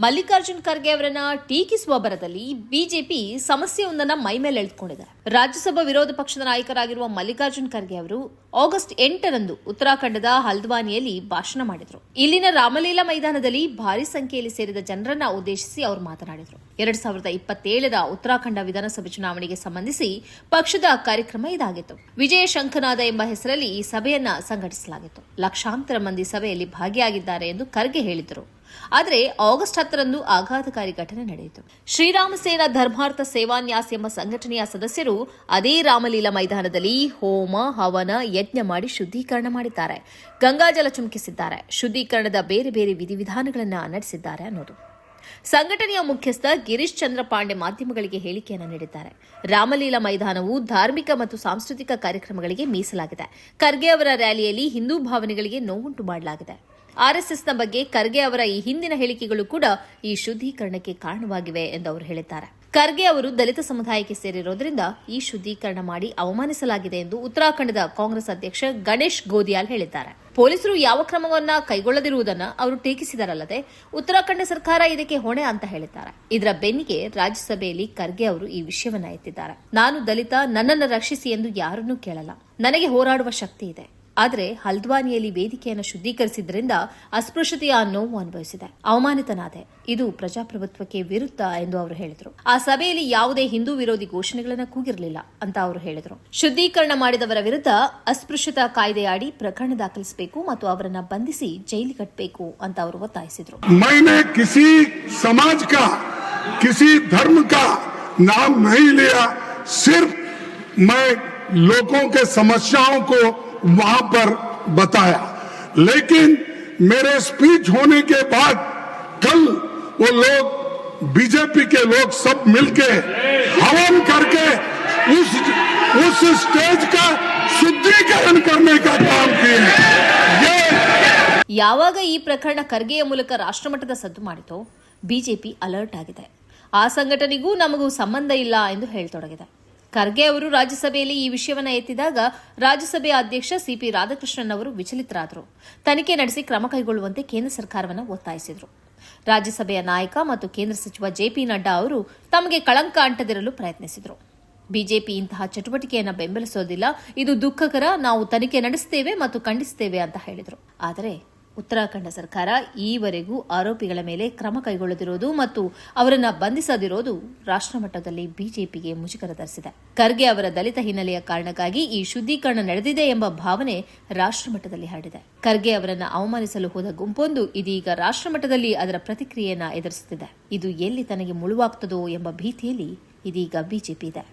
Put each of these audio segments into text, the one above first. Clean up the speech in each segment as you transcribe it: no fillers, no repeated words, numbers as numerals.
ಮಲ್ಲಿಕಾರ್ಜುನ್ ಖರ್ಗೆ ಅವರನ್ನ ಟೀಕಿಸುವ ಬರದಲ್ಲಿ ಬಿಜೆಪಿ ಸಮಸ್ಯೆಯೊಂದನ್ನು ಮೈಮೇಲೆ ಎಳೆದುಕೊಂಡಿದೆ. ರಾಜ್ಯಸಭಾ ವಿರೋಧ ಪಕ್ಷದ ನಾಯಕರಾಗಿರುವ ಮಲ್ಲಿಕಾರ್ಜುನ್ ಖರ್ಗೆ ಅವರು ಆಗಸ್ಟ್ 8ರಂದು ಉತ್ತರಾಖಂಡದ ಹಲ್ದ್ವಾನಿಯಲ್ಲಿ ಭಾಷಣ ಮಾಡಿದರು. ಇಲ್ಲಿನ ರಾಮಲೀಲಾ ಮೈದಾನದಲ್ಲಿ ಭಾರಿ ಸಂಖ್ಯೆಯಲ್ಲಿ ಸೇರಿದ ಜನರನ್ನ ಉದ್ದೇಶಿಸಿ ಅವರು ಮಾತನಾಡಿದರು. 2027ರ ಉತ್ತರಾಖಂಡ ವಿಧಾನಸಭೆ ಚುನಾವಣೆಗೆ ಸಂಬಂಧಿಸಿ ಪಕ್ಷದ ಕಾರ್ಯಕ್ರಮ ಇದಾಗಿತ್ತು. ವಿಜಯ ಶಂಖನಾದ ಎಂಬ ಹೆಸರಲ್ಲಿ ಈ ಸಭೆಯನ್ನ ಸಂಘಟಿಸಲಾಗಿತ್ತು. ಲಕ್ಷಾಂತರ ಮಂದಿ ಸಭೆಯಲ್ಲಿ ಭಾಗಿಯಾಗಿದ್ದಾರೆ ಎಂದು ಖರ್ಗೆ ಹೇಳಿದರು. ಆದರೆ ಆಗಸ್ಟ್ 10ರಂದು ಆಘಾತಕಾರಿ ಘಟನೆ ನಡೆಯಿತು. ಶ್ರೀರಾಮ ಸೇನಾ ಧರ್ಮಾರ್ಥ ಸೇವಾನ್ಯಾಸ್ ಎಂಬ ಸಂಘಟನೆಯ ಸದಸ್ಯರು ಅದೇ ರಾಮಲೀಲಾ ಮೈದಾನದಲ್ಲಿ ಹೋಮ ಹವನ ಯಜ್ಞ ಮಾಡಿ ಶುದ್ಧೀಕರಣ ಮಾಡಿದ್ದಾರೆ. ಗಂಗಾಜಲ ಚುಮಕಿಸಿದ್ದಾರೆ. ಶುದ್ಧೀಕರಣದ ಬೇರೆ ಬೇರೆ ವಿಧಿವಿಧಾನಗಳನ್ನು ನಡೆಸಿದ್ದಾರೆ ಅನ್ನೋದು. ಸಂಘಟನೆಯ ಮುಖ್ಯಸ್ಥ ಗಿರೀಶ್ ಚಂದ್ರ ಪಾಂಡೆ ಮಾಧ್ಯಮಗಳಿಗೆ ಹೇಳಿಕೆಯನ್ನು ನೀಡಿದ್ದಾರೆ. ರಾಮಲೀಲಾ ಮೈದಾನವು ಧಾರ್ಮಿಕ ಮತ್ತು ಸಾಂಸ್ಕೃತಿಕ ಕಾರ್ಯಕ್ರಮಗಳಿಗೆ ಮೀಸಲಾಗಿದೆ. ಖರ್ಗೆ ಅವರ ರ್ಯಾಲಿಯಲ್ಲಿ ಹಿಂದೂ ಭಾವನೆಗಳಿಗೆ ನೋವುಂಟು ಮಾಡಲಾಗಿದೆ. ಆರ್ಎಸ್ಎಸ್ನ ಬಗ್ಗೆ ಖರ್ಗೆ ಅವರ ಈ ಹಿಂದಿನ ಹೇಳಿಕೆಗಳು ಕೂಡ ಈ ಶುದ್ಧೀಕರಣಕ್ಕೆ ಕಾರಣವಾಗಿವೆ ಎಂದು ಅವರು ಹೇಳಿದ್ದಾರೆ. ಖರ್ಗೆ ಅವರು ದಲಿತ ಸಮುದಾಯಕ್ಕೆ ಸೇರಿರೋದ್ರಿಂದ ಈ ಶುದ್ಧೀಕರಣ ಮಾಡಿ ಅವಮಾನಿಸಲಾಗಿದೆ ಎಂದು ಉತ್ತರಾಖಂಡದ ಕಾಂಗ್ರೆಸ್ ಅಧ್ಯಕ್ಷ ಗಣೇಶ್ ಗೋದಿಯಾಲ್ ಹೇಳಿದ್ದಾರೆ. ಪೊಲೀಸರು ಯಾವ ಕ್ರಮವನ್ನ ಕೈಗೊಳ್ಳದಿರುವುದನ್ನು ಅವರು ಟೀಕಿಸಿದರಲ್ಲದೆ ಉತ್ತರಾಖಂಡ ಸರ್ಕಾರ ಇದಕ್ಕೆ ಹೊಣೆ ಅಂತ ಹೇಳಿದ್ದಾರೆ. ಇದರ ಬೆನ್ನಿಗೆ ರಾಜ್ಯಸಭೆಯಲ್ಲಿ ಖರ್ಗೆ ಅವರು ಈ ವಿಷಯವನ್ನ ಎತ್ತಿದ್ದಾರೆ. ನಾನು ದಲಿತ, ನನ್ನನ್ನು ರಕ್ಷಿಸಿ ಎಂದು ಯಾರನ್ನೂ ಕೇಳಲ್ಲ. ನನಗೆ ಹೋರಾಡುವ ಶಕ್ತಿ ಇದೆ. ಆದರೆ ಹಲ್ದ್ವಾನಿಯಲ್ಲಿ ವೇದಿಕೆಯನ್ನು ಶುದ್ಧೀಕರಿಸಿದ್ರಿಂದ ಅಸ್ಪೃಶ್ಯತೆಯ ನೋವು ಅನುಭವಿಸಿದೆ, ಅವಮಾನಿತನಾದೆ. ಇದು ಪ್ರಜಾಪ್ರಭುತ್ವಕ್ಕೆ ವಿರುದ್ಧ ಎಂದು ಅವರು ಹೇಳಿದರು. ಆ ಸಭೆಯಲ್ಲಿ ಯಾವುದೇ ಹಿಂದೂ ವಿರೋಧಿ ಘೋಷಣೆಗಳನ್ನು ಕೂಗಿರಲಿಲ್ಲ ಅಂತ ಅವರು ಹೇಳಿದರು. ಶುದ್ಧೀಕರಣ ಮಾಡಿದವರ ವಿರುದ್ಧ ಅಸ್ಪೃಶ್ಯತಾ ಕಾಯ್ದೆಯಡಿ ಪ್ರಕರಣ ದಾಖಲಿಸಬೇಕು ಮತ್ತು ಅವರನ್ನು ಬಂಧಿಸಿ ಜೈಲಿಗೆ ಕಟ್ಟಬೇಕು ಅಂತ ಅವರು ಒತ್ತಾಯಿಸಿದರು. मैंने किसी समाज का, किसी धर्म का नाम नहीं लिया, सिर्फ मैं लोगों के समस्याओं को वहां पर बताया. लेकिन मेरे स्पीच होने के बाद कल वो लोग, बीजेपी के लोग सब मिलके हवन करके उस स्टेज का शुद्धिकरण करने का काम किए. ಯಾವಾಗ ಈ ಪ್ರಕರಣ ಖರ್ಗೆಯ ಮೂಲಕ ರಾಷ್ಟ್ರಮಟ್ಟದ ಸದ್ದು ಮಾಡಿತೋ ಬಿಜೆಪಿ ಅಲರ್ಟ್ ಆಗಿದೆ. ಆ ಸಂಘಟನೆಗೂ ನಮಗೂ ಸಂಬಂಧ ಇಲ್ಲ ಎಂದು ಹೇಳತೊಡಗಿದೆ. ಖರ್ಗೆ ಅವರು ರಾಜ್ಯಸಭೆಯಲ್ಲಿ ಈ ವಿಷಯವನ್ನು ಎತ್ತಿದಾಗ ರಾಜ್ಯಸಭೆಯ ಅಧ್ಯಕ್ಷ ಸಿಪಿ ರಾಧಾಕೃಷ್ಣನ್ ಅವರು ವಿಚಲಿತರಾದರು. ತನಿಖೆ ನಡೆಸಿ ಕ್ರಮ ಕೈಗೊಳ್ಳುವಂತೆ ಕೇಂದ್ರ ಸರ್ಕಾರವನ್ನು ಒತ್ತಾಯಿಸಿದರು. ರಾಜ್ಯಸಭೆಯ ನಾಯಕ ಮತ್ತು ಕೇಂದ್ರ ಸಚಿವ ಜೆಪಿ ನಡ್ಡಾ ಅವರು ತಮಗೆ ಕಳಂಕ ಅಂಟದಿರಲು ಪ್ರಯತ್ನಿಸಿದರು. ಬಿಜೆಪಿ ಇಂತಹ ಚಟುವಟಿಕೆಯನ್ನು ಬೆಂಬಲಿಸೋದಿಲ್ಲ, ಇದು ದುಃಖಕರ, ನಾವು ತನಿಖೆ ನಡೆಸುತ್ತೇವೆ ಮತ್ತು ಖಂಡಿಸುತ್ತೇವೆ ಅಂತ ಹೇಳಿದರು. ಆದರೆ ಉತ್ತರಾಖಂಡ ಸರ್ಕಾರ ಈವರೆಗೂ ಆರೋಪಿಗಳ ಮೇಲೆ ಕ್ರಮ ಕೈಗೊಳ್ಳದಿರೋದು ಮತ್ತು ಅವರನ್ನು ಬಂಧಿಸದಿರೋದು ರಾಷ್ಟ್ರಮಟ್ಟದಲ್ಲಿ ಬಿಜೆಪಿಗೆ ಮುಜುಗರ ತರಿಸಿದೆ. ಖರ್ಗೆ ಅವರ ದಲಿತ ಹಿನ್ನೆಲೆಯ ಕಾರಣಕ್ಕಾಗಿ ಈ ಶುದ್ಧೀಕರಣ ನಡೆದಿದೆ ಎಂಬ ಭಾವನೆ ರಾಷ್ಟ್ರಮಟ್ಟದಲ್ಲಿ ಹರಡಿದೆ. ಖರ್ಗೆ ಅವರನ್ನು ಅವಮಾನಿಸಲು ಹೋದ ಗುಂಪೊಂದು ಇದೀಗ ರಾಷ್ಟ್ರಮಟ್ಟದಲ್ಲಿ ಅದರ ಪ್ರತಿಕ್ರಿಯೆಯನ್ನು ಎದುರಿಸುತ್ತಿದೆ. ಇದು ಎಲ್ಲಿ ತನಗೆ ಮುಳುವಾಗ್ತದೋ ಎಂಬ ಭೀತಿಯಲ್ಲಿ ಇದೀಗ ಬಿಜೆಪಿ ಇದೆ.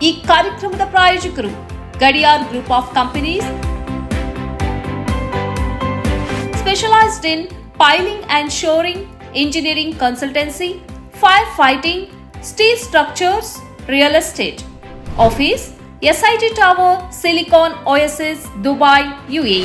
ಈ ಕಾರ್ಯಕ್ರಮದ ಪ್ರಾಯೋಜಕರು Gadiyar group of companies, specialised in piling and shoring, engineering consultancy, fire fighting, steel structures, real estate. Office SIT tower, silicon OSS, Dubai, UAE.